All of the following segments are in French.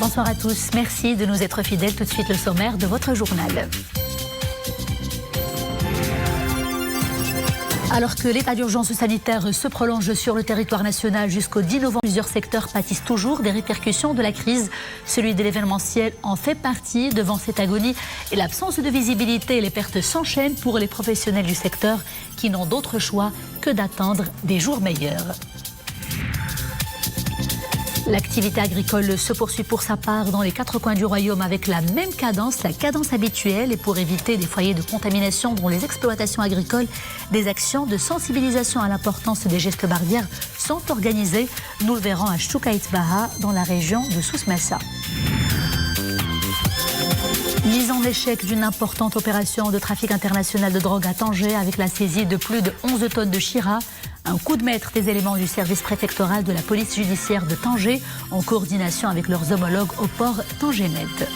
Bonsoir à tous, merci de nous être fidèles. Tout de suite le sommaire de votre journal. Alors que l'état d'urgence sanitaire se prolonge sur le territoire national jusqu'au 10 novembre, plusieurs secteurs pâtissent toujours des répercussions de la crise. Celui de l'événementiel en fait partie. Devant cette agonie et l'absence de visibilité, les pertes s'enchaînent pour les professionnels du secteur qui n'ont d'autre choix que d'attendre des jours meilleurs. L'activité agricole se poursuit pour sa part dans les 4 coins du royaume avec la même cadence, la cadence habituelle. Et pour éviter des foyers de contamination dans les exploitations agricoles, des actions de sensibilisation à l'importance des gestes barrières sont organisées. Nous le verrons à Choukaïtbaha dans la région de Souss-Massa. Mise en échec d'une importante opération de trafic international de drogue à Tanger avec la saisie de plus de 11 tonnes de Chira. Un coup de maître des éléments du service préfectoral de la police judiciaire de Tanger en coordination avec leurs homologues au port Tanger-Med.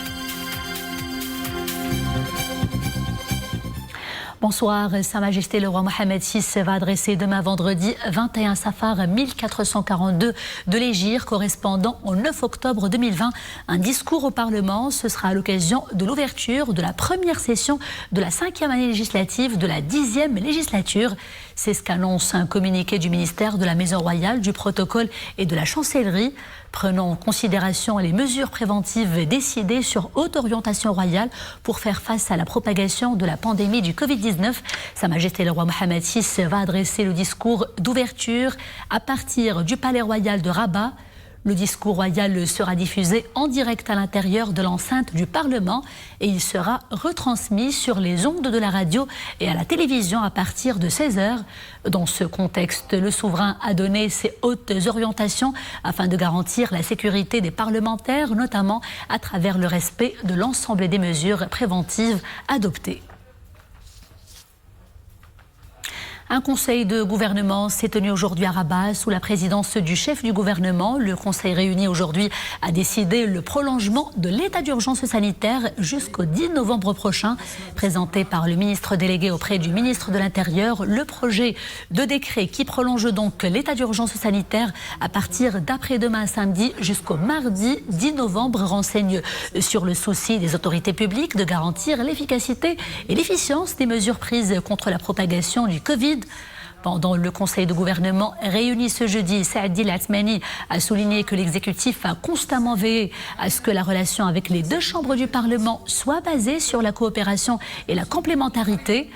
Bonsoir, Sa Majesté le roi Mohamed VI va adresser demain vendredi 21 Safar 1442 de l'Hégire correspondant au 9 octobre 2020 un discours au Parlement. Ce sera à l'occasion de l'ouverture de la première session de la 5e année législative de la 10e législature. C'est ce qu'annonce un communiqué du ministère de la Maison Royale, du Protocole et de la Chancellerie. Prenons en considération les mesures préventives décidées sur haute orientation royale pour faire face à la propagation de la pandémie du Covid-19. Sa Majesté le roi Mohamed VI va adresser le discours d'ouverture à partir du Palais Royal de Rabat. Le discours royal sera diffusé en direct à l'intérieur de l'enceinte du Parlement et il sera retransmis sur les ondes de la radio et à la télévision à partir de 16h. Dans ce contexte, le souverain a donné ses hautes orientations afin de garantir la sécurité des parlementaires, notamment à travers le respect de l'ensemble des mesures préventives adoptées. Un conseil de gouvernement s'est tenu aujourd'hui à Rabat sous la présidence du chef du gouvernement. Le conseil réuni aujourd'hui a décidé le prolongement de l'état d'urgence sanitaire jusqu'au 10 novembre prochain. Présenté par le ministre délégué auprès du ministre de l'Intérieur, le projet de décret qui prolonge donc l'état d'urgence sanitaire à partir d'après-demain samedi jusqu'au mardi 10 novembre renseigne sur le souci des autorités publiques de garantir l'efficacité et l'efficience des mesures prises contre la propagation du Covid. Pendant le conseil de gouvernement réuni ce jeudi, Saadi Latmani a souligné que l'exécutif a constamment veillé à ce que la relation avec les 2 chambres du Parlement soit basée sur la coopération et la complémentarité.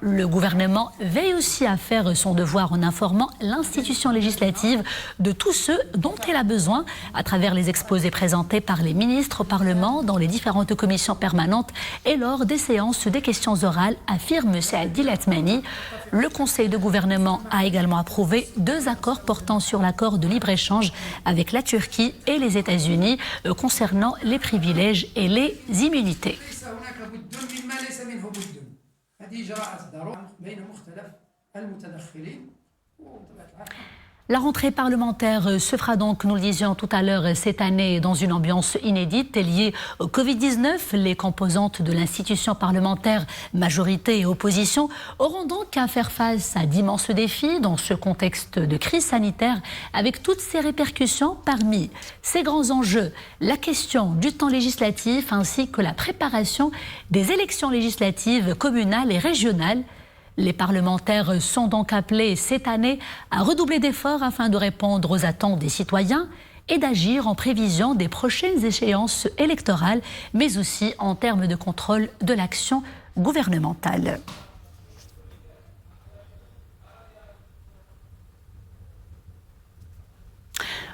Le gouvernement veille aussi à faire son devoir en informant l'institution législative de tout ce dont elle a besoin à travers les exposés présentés par les ministres au Parlement dans les différentes commissions permanentes et lors des séances des questions orales, affirme Saadi Latmani. Le Conseil de gouvernement a également approuvé 2 accords portant sur l'accord de libre-échange avec la Turquie et les États-Unis concernant les privilèges et les immunités. La rentrée parlementaire se fera donc, nous le disions tout à l'heure, cette année dans une ambiance inédite liée au Covid-19. Les composantes de l'institution parlementaire, majorité et opposition, auront donc à faire face à d'immenses défis dans ce contexte de crise sanitaire avec toutes ses répercussions. Parmi ces grands enjeux, la question du temps législatif ainsi que la préparation des élections législatives communales et régionales. Les parlementaires sont donc appelés cette année à redoubler d'efforts afin de répondre aux attentes des citoyens et d'agir en prévision des prochaines échéances électorales, mais aussi en termes de contrôle de l'action gouvernementale.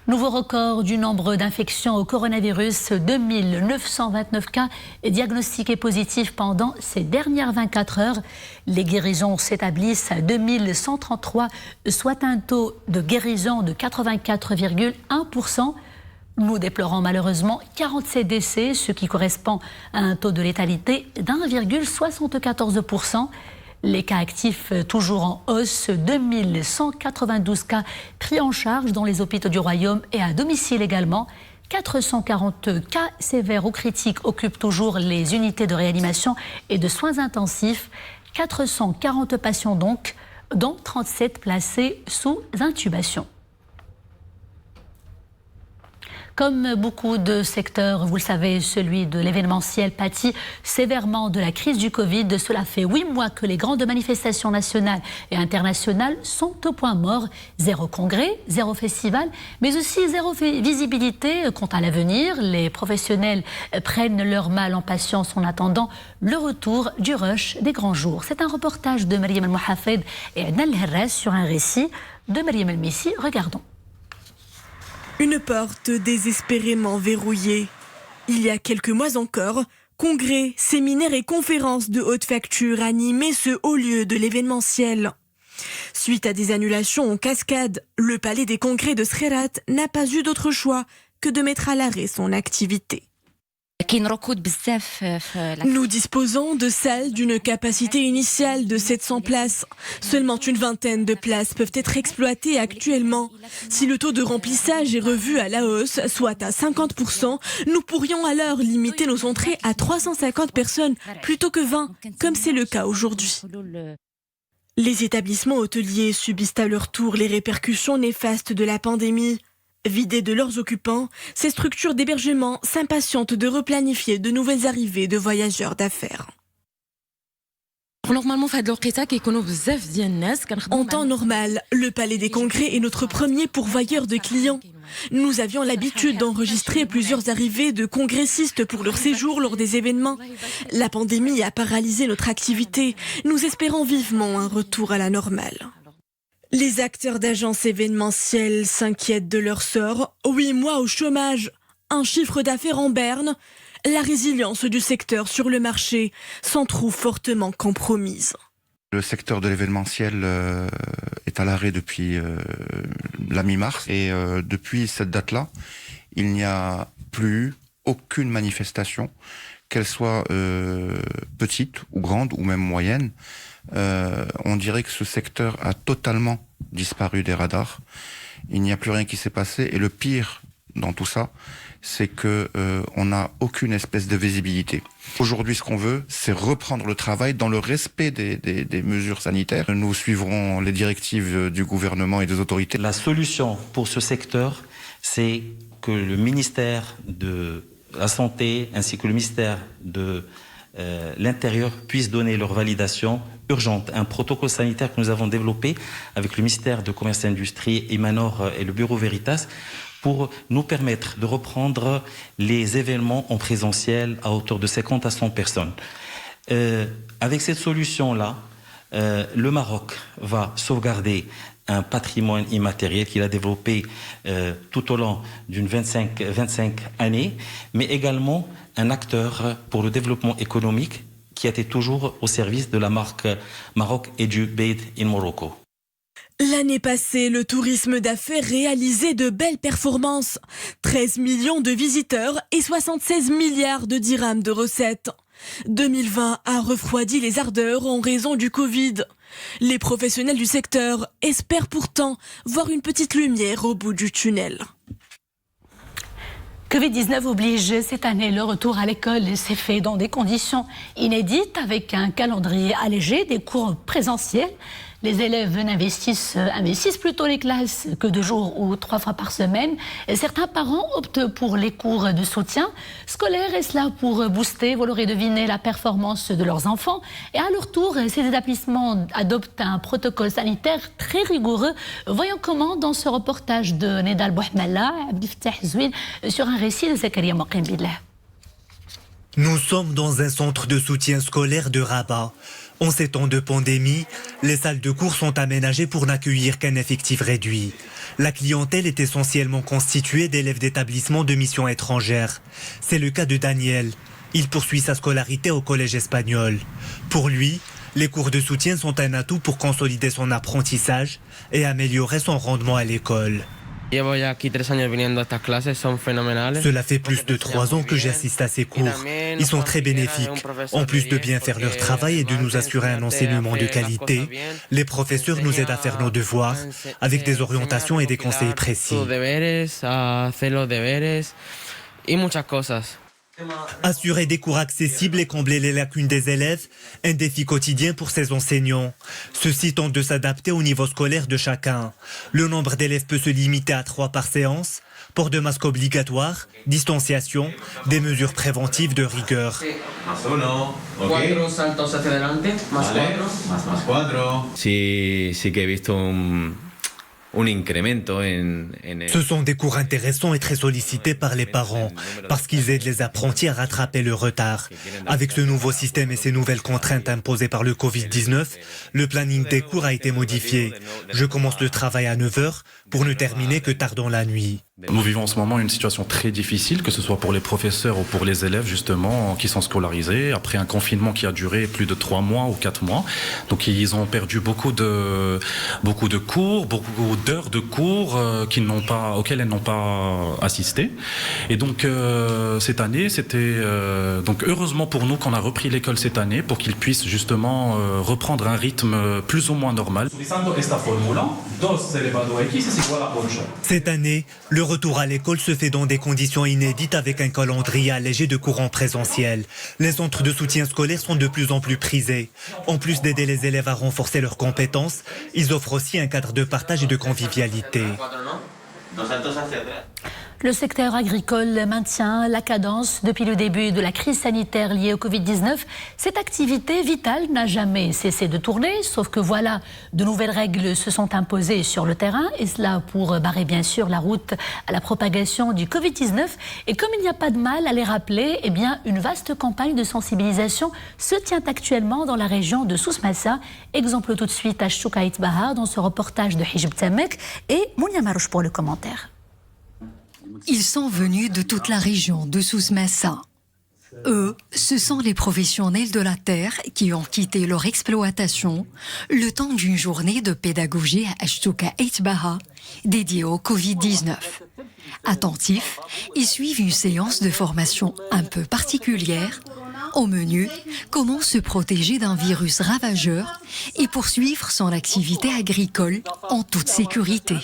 Nouveau record du nombre d'infections au coronavirus, 2929 cas diagnostiqués positifs pendant ces dernières 24 heures. Les guérisons s'établissent à 2133, soit un taux de guérison de 84,1%. Nous déplorons malheureusement 47 décès, ce qui correspond à un taux de létalité d'1,74%. Les cas actifs toujours en hausse, 2192 cas pris en charge dans les hôpitaux du Royaume et à domicile également. 440 cas sévères ou critiques occupent toujours les unités de réanimation et de soins intensifs. 440 patients donc, dont 37 placés sous intubation. Comme beaucoup de secteurs, vous le savez, celui de l'événementiel pâtit sévèrement de la crise du Covid. Cela fait 8 mois que les grandes manifestations nationales et internationales sont au point mort. 0 congrès, 0 festival, mais aussi 0 visibilité quant à l'avenir. Les professionnels prennent leur mal en patience en attendant le retour du rush des grands jours. C'est un reportage de Mariam El-Mohafed et Adnan El-Herres sur un récit de Mariam El-Messi. Regardons. Une porte désespérément verrouillée. Il y a quelques mois encore, congrès, séminaires et conférences de haute facture animaient ce haut lieu de l'événementiel. Suite à des annulations en cascade, le palais des congrès de Skhairat n'a pas eu d'autre choix que de mettre à l'arrêt son activité. Nous disposons de salles d'une capacité initiale de 700 places. Seulement une vingtaine de places peuvent être exploitées actuellement. Si le taux de remplissage est revu à la hausse, soit à 50%, nous pourrions alors limiter nos entrées à 350 personnes plutôt que 20, comme c'est le cas aujourd'hui. Les établissements hôteliers subissent à leur tour les répercussions néfastes de la pandémie. Vidées de leurs occupants, ces structures d'hébergement s'impatientent de replanifier de nouvelles arrivées de voyageurs d'affaires. En temps normal, le Palais des Congrès est notre premier pourvoyeur de clients. Nous avions l'habitude d'enregistrer plusieurs arrivées de congressistes pour leur séjour lors des événements. La pandémie a paralysé notre activité. Nous espérons vivement un retour à la normale. Les acteurs d'agences événementielles s'inquiètent de leur sort. 8 mois au chômage, un chiffre d'affaires en berne. La résilience du secteur sur le marché s'en trouve fortement compromise. Le secteur de l'événementiel est à l'arrêt depuis la mi-mars. Et depuis cette date-là, il n'y a plus aucune manifestation, qu'elle soit petite ou grande ou même moyenne. On dirait que ce secteur a totalement disparu des radars. Il n'y a plus rien qui s'est passé. Et le pire dans tout ça, c'est que on n'a aucune espèce de visibilité. Aujourd'hui, ce qu'on veut, c'est reprendre le travail dans le respect des mesures sanitaires. Nous suivrons les directives du gouvernement et des autorités. La solution pour ce secteur, c'est que le ministère de la Santé ainsi que le ministère de l'Intérieur puissent donner leur validation urgente. Un protocole sanitaire que nous avons développé avec le ministère de Commerce et Industrie, Emanor et le Bureau Veritas pour nous permettre de reprendre les événements en présentiel à hauteur de 50 à 100 personnes. Avec cette solution-là, le Maroc va sauvegarder un patrimoine immatériel qu'il a développé tout au long d'une 25 années, mais également un acteur pour le développement économique qui a été toujours au service de la marque Maroc et du Made in Morocco. L'année passée, le tourisme d'affaires réalisait de belles performances. 13 millions de visiteurs et 76 milliards de dirhams de recettes. 2020 a refroidi les ardeurs en raison du Covid. Les professionnels du secteur espèrent pourtant voir une petite lumière au bout du tunnel. Covid-19 oblige cette année, le retour à l'école s'est fait dans des conditions inédites avec un calendrier allégé, des cours présentiels. Les élèves investissent plutôt les classes que 2 jours ou 3 fois par semaine. Et certains parents optent pour les cours de soutien scolaire et cela pour booster, vous l'aurez deviné, la performance de leurs enfants. Et à leur tour, ces établissements adoptent un protocole sanitaire très rigoureux. Voyons comment dans ce reportage de Nedal Bouhmalla, Abdelfatah Zouine, sur un récit de Zakaria Maqim Billah. Nous sommes dans un centre de soutien scolaire de Rabat. En ces temps de pandémie, les salles de cours sont aménagées pour n'accueillir qu'un effectif réduit. La clientèle est essentiellement constituée d'élèves d'établissements de mission étrangère. C'est le cas de Daniel. Il poursuit sa scolarité au collège espagnol. Pour lui, les cours de soutien sont un atout pour consolider son apprentissage et améliorer son rendement à l'école. Cela fait plus de 3 ans que j'assiste à ces cours. Ils sont très bénéfiques. En plus de bien faire leur travail et de nous assurer un enseignement de qualité, les professeurs nous aident à faire nos devoirs avec des orientations et des conseils précis. Assurer des cours accessibles et combler les lacunes des élèves, un défi quotidien pour ces enseignants. Ceux-ci tentent de s'adapter au niveau scolaire de chacun. Le nombre d'élèves peut se limiter à 3 par séance. Port de masque obligatoire, distanciation, des mesures préventives de rigueur. Sí que he visto un incremento en Ce sont des cours intéressants et très sollicités par les parents parce qu'ils aident les apprentis à rattraper le retard. Avec ce nouveau système et ces nouvelles contraintes imposées par le Covid-19, le planning des cours a été modifié. Je commence le travail à 9h pour ne terminer que tard dans la nuit. Nous vivons en ce moment une situation très difficile, que ce soit pour les professeurs ou pour les élèves justement qui sont scolarisés, après un confinement qui a duré plus de 3 mois ou 4 mois. Donc ils ont perdu beaucoup de cours, beaucoup d'heures de cours auxquels elles n'ont pas assisté. Et donc cette année, c'était donc heureusement pour nous qu'on a repris l'école cette année pour qu'ils puissent justement reprendre un rythme plus ou moins normal. Cette année, le retour à l'école se fait dans des conditions inédites avec un calendrier allégé de cours en présentiel. Les centres de soutien scolaire sont de plus en plus prisés. En plus d'aider les élèves à renforcer leurs compétences, ils offrent aussi un cadre de partage et de convivialité. Le secteur agricole maintient la cadence depuis le début de la crise sanitaire liée au Covid-19. Cette activité vitale n'a jamais cessé de tourner, sauf que voilà, de nouvelles règles se sont imposées sur le terrain, et cela pour barrer bien sûr la route à la propagation du Covid-19. Et comme il n'y a pas de mal à les rappeler, eh bien, une vaste campagne de sensibilisation se tient actuellement dans la région de Souss-Massa. Exemple tout de suite à Chouka Itbahar dans ce reportage de Hijb Tamek et Mounia Marouche pour le commentaire. Ils sont venus de toute la région de Souss-Massa. Eux, ce sont les professionnels de la terre qui ont quitté leur exploitation le temps d'une journée de pédagogie à Chouka Itbahar dédiée au Covid-19. Attentifs, ils suivent une séance de formation un peu particulière. Au menu, comment se protéger d'un virus ravageur et poursuivre son activité agricole en toute sécurité.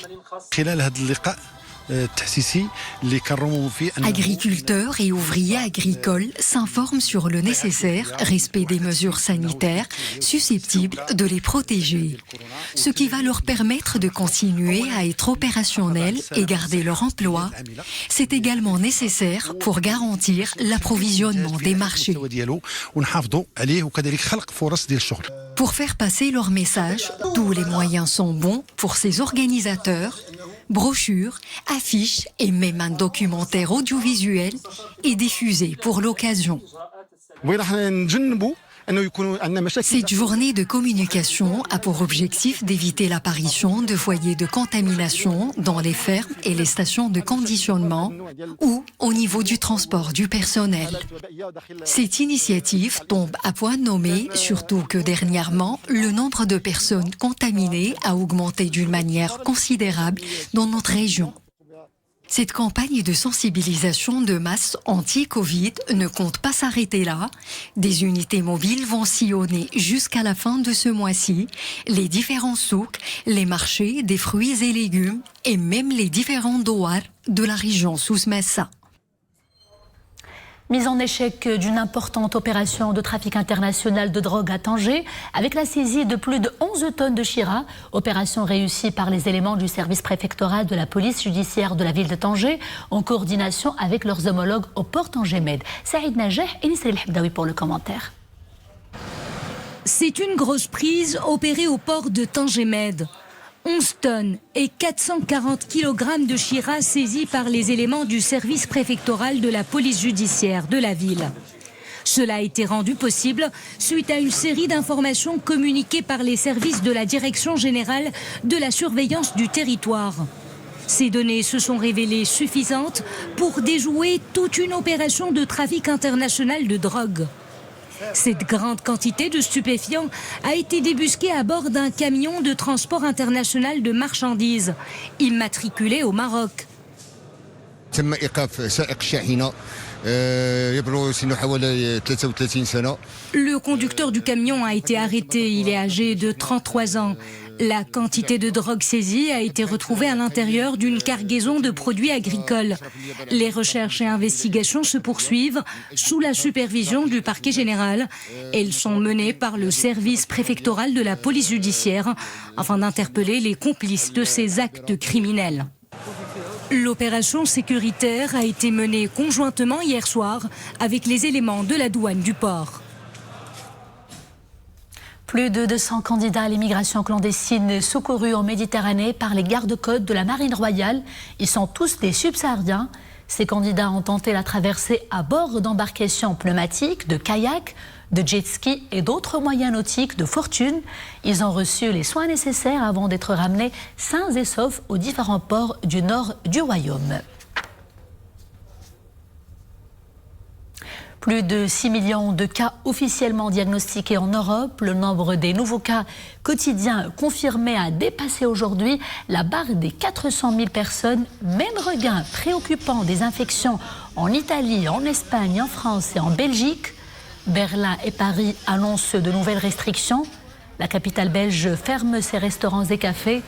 Agriculteurs et ouvriers agricoles s'informent sur le nécessaire respect des mesures sanitaires susceptibles de les protéger, ce qui va leur permettre de continuer à être opérationnels et garder leur emploi. C'est également nécessaire pour garantir l'approvisionnement des marchés. Pour faire passer leur message, tous les moyens sont bons pour ces organisateurs. Brochures, affiches et même un documentaire audiovisuel est diffusé pour l'occasion. Cette journée de communication a pour objectif d'éviter l'apparition de foyers de contamination dans les fermes et les stations de conditionnement ou au niveau du transport du personnel. Cette initiative tombe à point nommé, surtout que dernièrement, le nombre de personnes contaminées a augmenté d'une manière considérable dans notre région. Cette campagne de sensibilisation de masse anti-Covid ne compte pas s'arrêter là. Des unités mobiles vont sillonner jusqu'à la fin de ce mois-ci les différents souks, les marchés des fruits et légumes et même les différents douars de la région Souss-Massa. Mise en échec d'une importante opération de trafic international de drogue à Tanger, avec la saisie de plus de 11 tonnes de Chira, opération réussie par les éléments du service préfectoral de la police judiciaire de la ville de Tanger, en coordination avec leurs homologues au port Tanger-Med. Saïd Najeh et Nisri El Hebdaoui pour le commentaire. C'est une grosse prise opérée au port de Tanger-Med. 11 tonnes et 440 kg de Chira saisis par les éléments du service préfectoral de la police judiciaire de la ville. Cela a été rendu possible suite à une série d'informations communiquées par les services de la Direction générale de la surveillance du territoire. Ces données se sont révélées suffisantes pour déjouer toute une opération de trafic international de drogue. Cette grande quantité de stupéfiants a été débusquée à bord d'un camion de transport international de marchandises, immatriculé au Maroc. Le conducteur du camion a été arrêté, il est âgé de 33 ans. La quantité de drogue saisie a été retrouvée à l'intérieur d'une cargaison de produits agricoles. Les recherches et investigations se poursuivent sous la supervision du parquet général. Elles sont menées par le service préfectoral de la police judiciaire afin d'interpeller les complices de ces actes criminels. L'opération sécuritaire a été menée conjointement hier soir avec les éléments de la douane du port. Plus de 200 candidats à l'immigration clandestine secourus en Méditerranée par les gardes-côtes de la Marine royale. Ils sont tous des subsahariens. Ces candidats ont tenté la traversée à bord d'embarcations pneumatiques, de kayaks, de jet-ski et d'autres moyens nautiques de fortune. Ils ont reçu les soins nécessaires avant d'être ramenés sains et saufs aux différents ports du nord du royaume. Plus de 6 millions de cas officiellement diagnostiqués en Europe. Le nombre des nouveaux cas quotidiens confirmés a dépassé aujourd'hui la barre des 400 000 personnes. Même regain préoccupant des infections en Italie, en Espagne, en France et en Belgique. Berlin et Paris annoncent de nouvelles restrictions. La capitale belge ferme ses restaurants et cafés.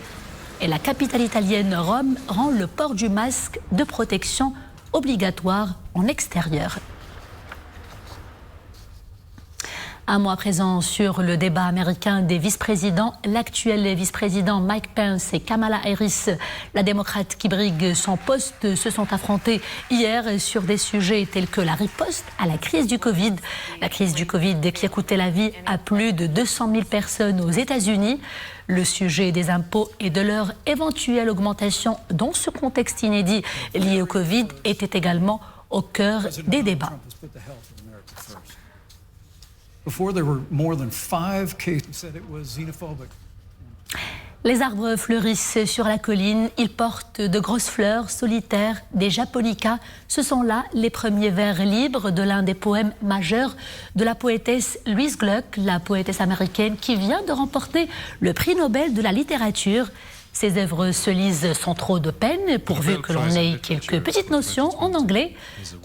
Et la capitale italienne, Rome, rend le port du masque de protection obligatoire en extérieur. Un mot à présent sur le débat américain des vice-présidents. L'actuel vice-président Mike Pence et Kamala Harris, la démocrate qui brigue son poste, se sont affrontés hier sur des sujets tels que la riposte à la crise du Covid. La crise du Covid qui a coûté la vie à plus de 200 000 personnes aux États-Unis. Le sujet des impôts et de leur éventuelle augmentation dans ce contexte inédit lié au Covid était également au cœur des débats. Les arbres fleurissent sur la colline, ils portent de grosses fleurs solitaires, des japonicas. Ce sont là les premiers vers libres de l'un des poèmes majeurs de la poétesse Louise Gluck, la poétesse américaine qui vient de remporter le prix Nobel de la littérature. Ses œuvres se lisent sans trop de peine, pourvu que l'on ait quelques petites notions en anglais.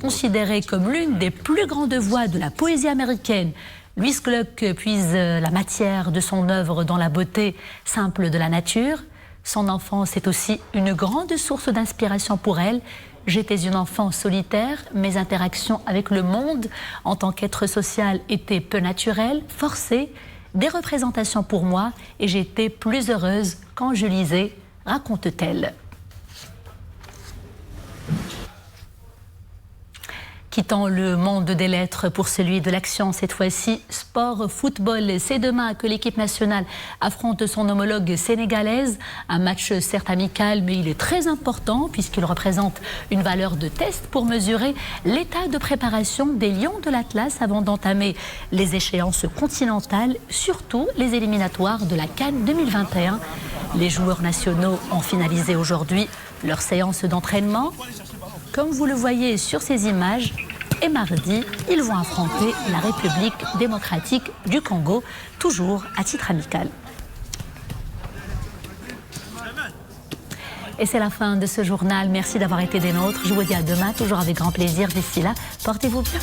Considérée comme l'une des plus grandes voix de la poésie américaine, Louise Gluck puise la matière de son œuvre dans la beauté simple de la nature. Son enfance est aussi une grande source d'inspiration pour elle. J'étais une enfant solitaire, mes interactions avec le monde en tant qu'être social étaient peu naturelles, forcées, des représentations pour moi et j'étais plus heureuse quand je lisais, raconte-t-elle. Quittant le monde des lettres pour celui de l'action, cette fois-ci, sport, football, c'est demain que l'équipe nationale affronte son homologue sénégalaise. Un match certes amical, mais il est très important puisqu'il représente une valeur de test pour mesurer l'état de préparation des Lions de l'Atlas avant d'entamer les échéances continentales, surtout les éliminatoires de la CAN 2021. Les joueurs nationaux ont finalisé aujourd'hui leur séance d'entraînement. Comme vous le voyez sur ces images, et mardi, ils vont affronter la République démocratique du Congo, toujours à titre amical. Et c'est la fin de ce journal. Merci d'avoir été des nôtres. Je vous dis à demain, toujours avec grand plaisir. D'ici là, portez-vous bien.